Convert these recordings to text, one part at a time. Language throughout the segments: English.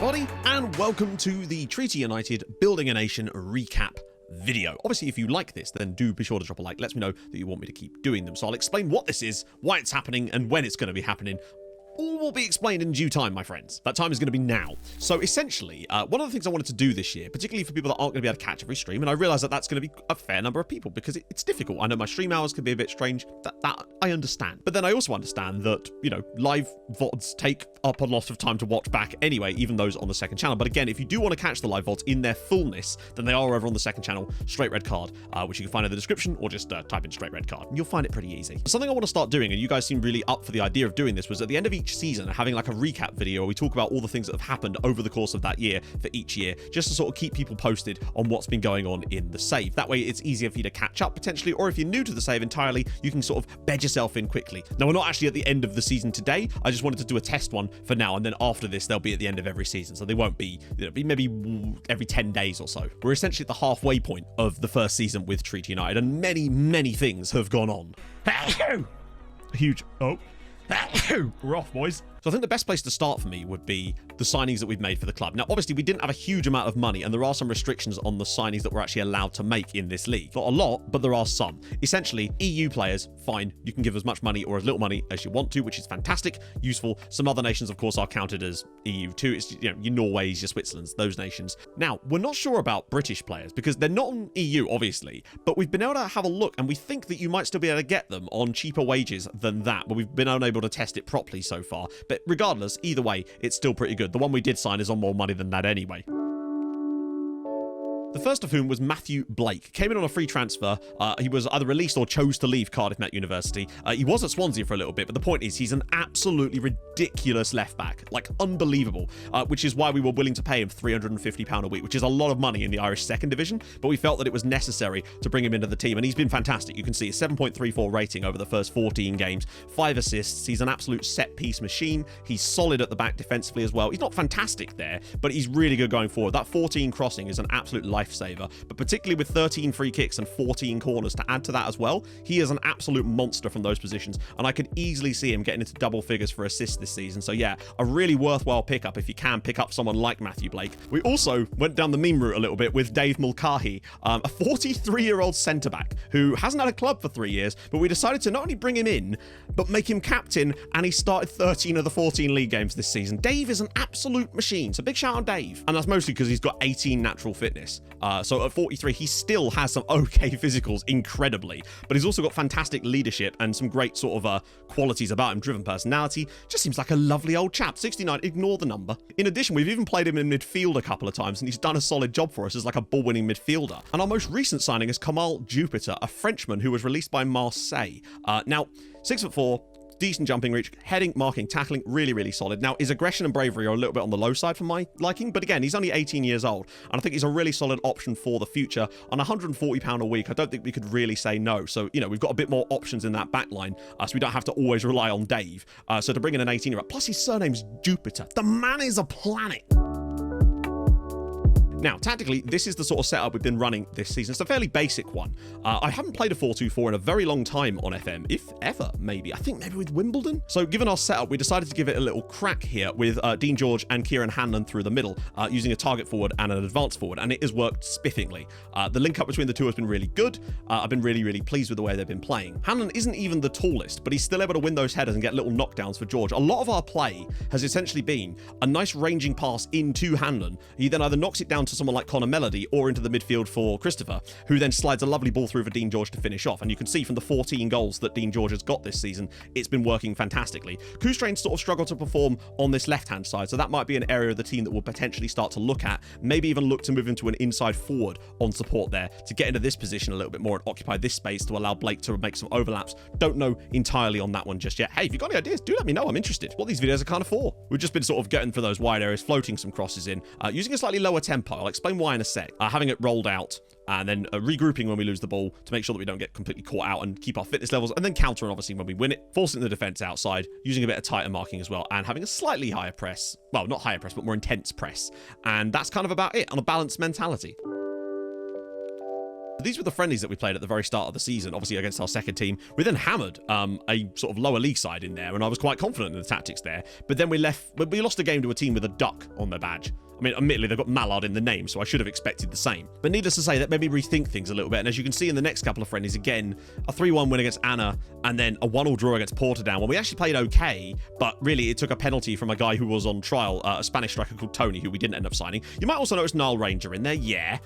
everybody, and welcome to the Treaty United Building a Nation recap video. Obviously, if you like this, then do be sure to drop a like. Let me know that you want me to keep doing them. So I'll explain what this is, why it's happening, and when it's going to be happening. All will be explained in due time, my friends. That time is going to be now. So essentially, one of the things I wanted to do this year, particularly for people that aren't going to be able to catch every stream, and I realize that that's going to be a fair number of people because it's difficult. I know my stream hours can be a bit strange. That I understand. But then I also understand that, you know, live VODs take up a lot of time to watch back anyway, even those on the second channel. But again, if you do want to catch the live VODs in their fullness, then they are over on the second channel, Straight Red Card, which you can find in the description, or just type in Straight Red Card. And you'll find it pretty easy. Something I want to start doing, and you guys seem really up for the idea of doing this, was at the end of each season, having like a recap video where we talk about all the things that have happened over the course of that year for each year, just to sort of keep people posted on what's been going on in the save. That way it's easier for you to catch up potentially, or if you're new to the save entirely, you can sort of bed yourself in quickly. Now, we're not actually at the end of the season today. I just wanted to do a test one for now, and then after this they'll be at the end of every season, so they won't be, it'll be maybe every 10 days or so. We're essentially at the halfway point of the first season with Treaty United, and many things have gone on. Huge we're off, boys. So I think the best place to start for me would be the signings that we've made for the club. Now, obviously, we didn't have a huge amount of money, and there are some restrictions on the signings that we're actually allowed to make in this league. Not a lot, but there are some. Essentially, EU players, fine. You can give as much money or as little money as you want to, which is fantastic, useful. Some other nations, of course, are counted as EU too. It's, you know, your Norways, your Switzerlands, those nations. Now, we're not sure about British players because they're not on EU, obviously, but we've been able to have a look, and we think that you might still be able to get them on cheaper wages than that, but we've been unable to test it properly so far. But regardless, either way, it's still pretty good. The one we did sign is on more money than that anyway. The first of whom was Matthew Blake. Came in on a free transfer. He was either released or chose to leave Cardiff Met University. He was at Swansea for a little bit, but the point is he's an absolutely ridiculous left back, like unbelievable, which is why we were willing to pay him £350 a week, which is a lot of money in the Irish second division, but we felt that it was necessary to bring him into the team, and he's been fantastic. You can see a 7.34 rating over the first 14 games, 5 assists. He's an absolute set-piece machine. He's solid at the back defensively as well. He's not fantastic there, but he's really good going forward. That 14 crossing is an absolute lifesaver, but particularly with 13 free kicks and 14 corners to add to that as well, he is an absolute monster from those positions, and I could easily see him getting into double figures for assists this season. So yeah, a really worthwhile pickup if you can pick up someone like Matthew Blake. We also went down the meme route a little bit with Dave Mulcahy, a 43-year-old centre-back who hasn't had a club for 3 years, but we decided to not only bring him in, but make him captain, and he started 13 of the 14 league games this season. Dave is an absolute machine, so big shout out Dave, and that's mostly because he's got 18 natural fitness. So at 43, he still has some okay physicals, incredibly, but he's also got fantastic leadership and some great sort of qualities about him. Driven personality, just seems like a lovely old chap. 69, ignore the number. In addition, we've even played him in midfield a couple of times, and he's done a solid job for us as like a ball-winning midfielder. And our most recent signing is Kamal Jupiter, a Frenchman who was released by Marseille. Now, 6'4", decent jumping reach, heading, marking, tackling, really solid. Now, his aggression and bravery are a little bit on the low side for my liking, but again, he's only 18 years old, and I think he's a really solid option for the future. On £140 a week, I don't think we could really say no. So, you know, we've got a bit more options in that back line, so we don't have to always rely on Dave. So to bring in an 18-year-old, plus his surname's Jupiter. The man is a planet. Now, tactically, this is the sort of setup we've been running this season. It's a fairly basic one. I haven't played a 4-2-4 in a very long time on FM, if ever, maybe. I think maybe with Wimbledon. So given our setup, we decided to give it a little crack here with Dean George and Kieran Hanlon through the middle, using a target forward and an advance forward, and it has worked spiffingly. The link up between the two has been really good. I've been really pleased with the way they've been playing. Hanlon isn't even the tallest, but he's still able to win those headers and get little knockdowns for George. A lot of our play has essentially been a nice ranging pass into Hanlon. He then either knocks it down to someone like Connor Melody or into the midfield for Christopher, who then slides a lovely ball through for Dean George to finish off. And you can see from the 14 goals that Dean George has got this season, it's been working fantastically. Kustrain sort of struggled to perform on this left-hand side, so that might be an area of the team that we'll potentially start to look at, maybe even look to move into an inside forward on support there to get into this position a little bit more and occupy this space to allow Blake to make some overlaps. Don't know entirely on that one just yet. Hey, if you've got any ideas, do let me know. I'm interested. What these videos are kind of for. We've just been sort of getting for those wide areas, floating some crosses in, using a slightly lower tempo. I'll explain why in a sec. Having it rolled out and then regrouping when we lose the ball to make sure that we don't get completely caught out and keep our fitness levels, and then countering obviously when we win it, forcing the defense outside, using a bit of tighter marking as well, and having a slightly higher press. Well, not higher press, but more intense press. And that's kind of about it on a balanced mentality. These were the friendlies that we played at the very start of the season, obviously against our second team. We then hammered a sort of lower league side in there, and I was quite confident in the tactics there. But then we lost a game to a team with a duck on their badge. I mean, admittedly, they've got Mallard in the name, so I should have expected the same. But needless to say, that made me rethink things a little bit. And as you can see in the next couple of friendlies, again, a 3-1 win against Anna, and then a 1-1 draw against Portadown, when we actually played okay, but really it took a penalty from a guy who was on trial, a Spanish striker called Tony, who we didn't end up signing. You might also notice Nile Ranger in there, yeah.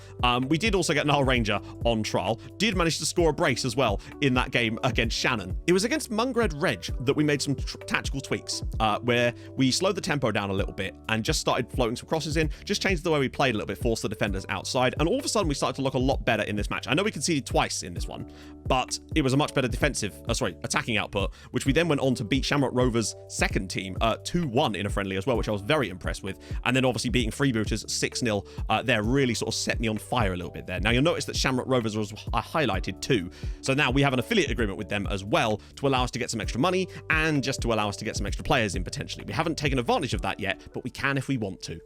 We did also get Nile Ranger on trial. Did manage to score a brace as well in that game against Shannon. It was against Mungred Reg that we made some tactical tweaks, where we slowed the tempo down a little bit and just started floating some crosses in, just changed the way we played a little bit, forced the defenders outside, and all of a sudden we started to look a lot better in this match. I know we conceded twice in this one, but it was a much better attacking output, which we then went on to beat Shamrock Rovers' second team 2-1 in a friendly as well, which I was very impressed with. And then obviously beating Freebooters 6-0 there really sort of set me on fire a little bit there. Now you'll notice that Shamrock Rovers was highlighted too. So now we have an affiliate agreement with them as well to allow us to get some extra money and just to allow us to get some extra players in potentially. We haven't taken advantage of that yet, but we can if we want to.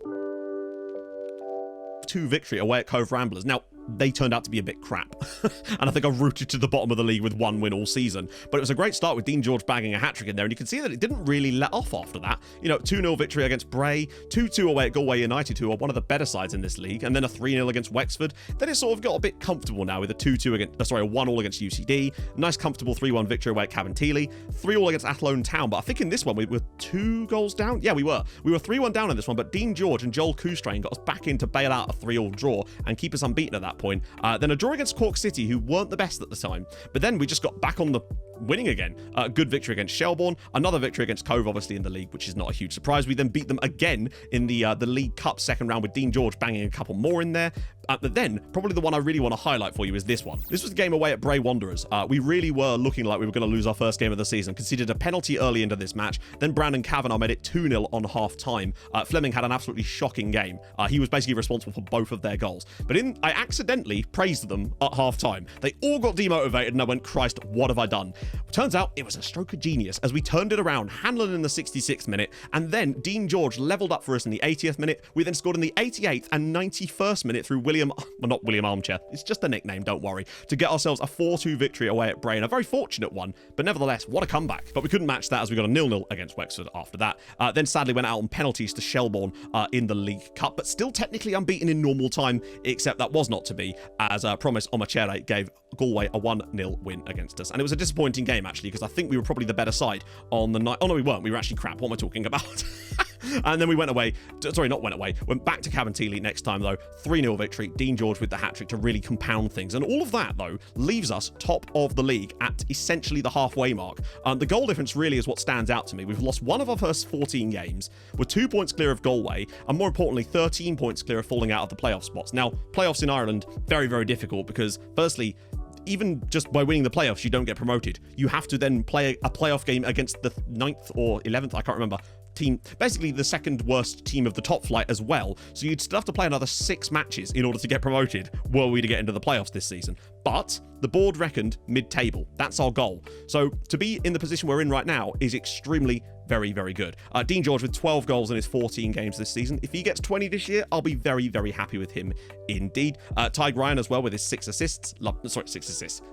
2 victory away at Cove Ramblers. Now, they turned out to be a bit crap. And I think I rooted to the bottom of the league with 1 win all season. But it was a great start with Dean George bagging a hat-trick in there, and you can see that it didn't really let off after that. You know, 2-0 victory against Bray, 2-2 away at Galway United, who are one of the better sides in this league, and then a 3-0 against Wexford. Then it sort of got a bit comfortable now with a 1-1 against UCD, nice comfortable 3-1 victory away at Cabinteely, 3-3 against Athlone Town, but I think in this one we were 2 goals down. Yeah, we were 3-1 down in this one, but Dean George and Joel Kustrain got us back in to bail out a 3-3 draw and keep us unbeaten at that point. Then a draw against Cork City, who weren't the best at the time, but then we just got back on the winning again. Good victory against Shelbourne, another victory against Cove, obviously in the league, which is not a huge surprise. We then beat them again in the League Cup second round with Dean George banging a couple more in there. But then, probably the one I really want to highlight for you is this one. This was the game away at Bray Wanderers. We really were looking like we were going to lose our first game of the season. Conceded a penalty early into this match. Then Brandon Kavanagh made it 2-0 on half-time. Fleming had an absolutely shocking game. He was basically responsible for both of their goals. But I accidentally praised them at half-time. They all got demotivated and I went, Christ, what have I done? Turns out it was a stroke of genius as we turned it around. Hanlon in the 66th minute, and then Dean George leveled up for us in the 80th minute. We then scored in the 88th and 91st minute through not William Armchair, it's just a nickname, don't worry, to get ourselves a 4-2 victory away at Bray, and a very fortunate one, but nevertheless, what a comeback. But we couldn't match that as we got a 0-0 against Wexford after that. Then sadly went out on penalties to Shelbourne in the League Cup, but still technically unbeaten in normal time, except that was not to be, as Promise Omachere gave Galway a 1-0 win against us. And it was a disappointing game, actually, because I think we were probably the better side on the night. Oh, no, we weren't. We were actually crap. What am I talking about? And then we went back to Cabinteely next time, though. 3-0 victory. Dean George with the hat-trick to really compound things. And all of that, though, leaves us top of the league at essentially the halfway mark. The goal difference really is what stands out to me. We've lost one of our first 14 games. We're 2 points clear of Galway, and more importantly, 13 points clear of falling out of the playoff spots. Now, playoffs in Ireland, very, very difficult because, firstly, even just by winning the playoffs, you don't get promoted. You have to then play a playoff game against the 9th or 11th, I can't remember, team, basically the second worst team of the top flight as well. So you'd still have to play another 6 matches in order to get promoted were we to get into the playoffs this season. But the board reckoned mid-table. That's our goal. So to be in the position we're in right now is extremely, very, very good. Dean George with 12 goals in his 14 games this season. If he gets 20 this year, I'll be very, very happy with him indeed. Tyg Ryan as well with his 6 assists.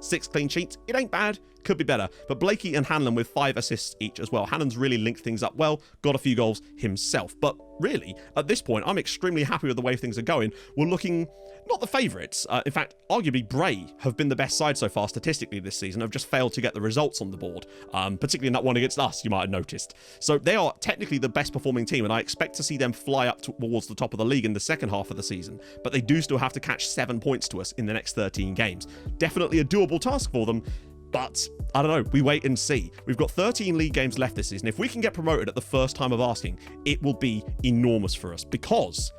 6 clean sheets. It ain't bad. Could be better. But Blakey and Hanlon with 5 assists each as well. Hanlon's really linked things up well. Got a few goals himself. But really, at this point, I'm extremely happy with the way things are going. We're looking not the favourites. In fact, arguably Bray have been the best side so far statistically this season. Have just failed to get the results on the board, particularly in that one against us, you might have noticed. So they are technically the best performing team, and I expect to see them fly up towards the top of the league in the second half of the season. But they do still have to catch 7 points to us in the next 13 games. Definitely a doable task for them. But, I don't know, we wait and see. We've got 13 league games left this season. If we can get promoted at the first time of asking, it will be enormous for us, because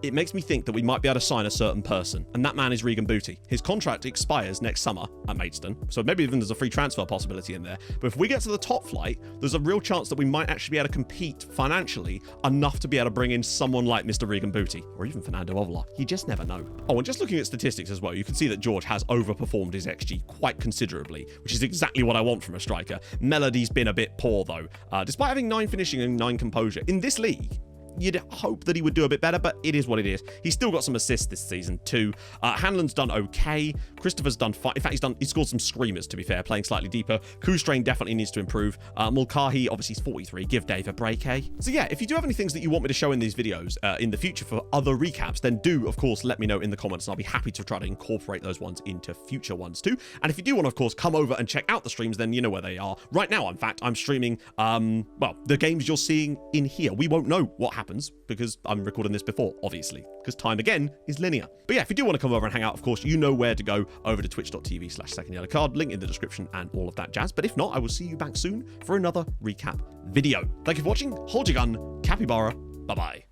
it makes me think that we might be able to sign a certain person, and that man is Regan Booty. His contract expires next summer at Maidstone, so maybe even there's a free transfer possibility in there. But if we get to the top flight, there's a real chance that we might actually be able to compete financially enough to be able to bring in someone like Mr. Regan Booty, or even Fernando Ovila. You just never know. Oh, and just looking at statistics as well, you can see that George has overperformed his XG quite considerably, which is exactly what I want from a striker. Melody's been a bit poor, though. Despite having 9 finishing and 9 composure, in this league, you'd hope that he would do a bit better, but it is what it is. He's still got some assists this season too. Hanlon's done okay. Christopher's done fine. In fact, he scored some screamers, to be fair, playing slightly deeper. Kustrain definitely needs to improve. Mulcahy, obviously, he's 43. Give Dave a break, eh? So yeah, if you do have any things that you want me to show in these videos in the future for other recaps, then do, of course, let me know in the comments, and I'll be happy to try to incorporate those ones into future ones too. And if you do want to, of course, come over and check out the streams, then you know where they are. Right now, in fact, I'm streaming, well, the games you're seeing in here. We won't know what happens because I'm recording this before, obviously, because time, again, is linear. But yeah, if you do want to come over and hang out, of course, you know where to go, over to twitch.tv/SecondYellowCard, link in the description and all of that jazz. But if not, I will see you back soon for another recap video. Thank you for watching. Hold your gun. Capybara. Bye-bye.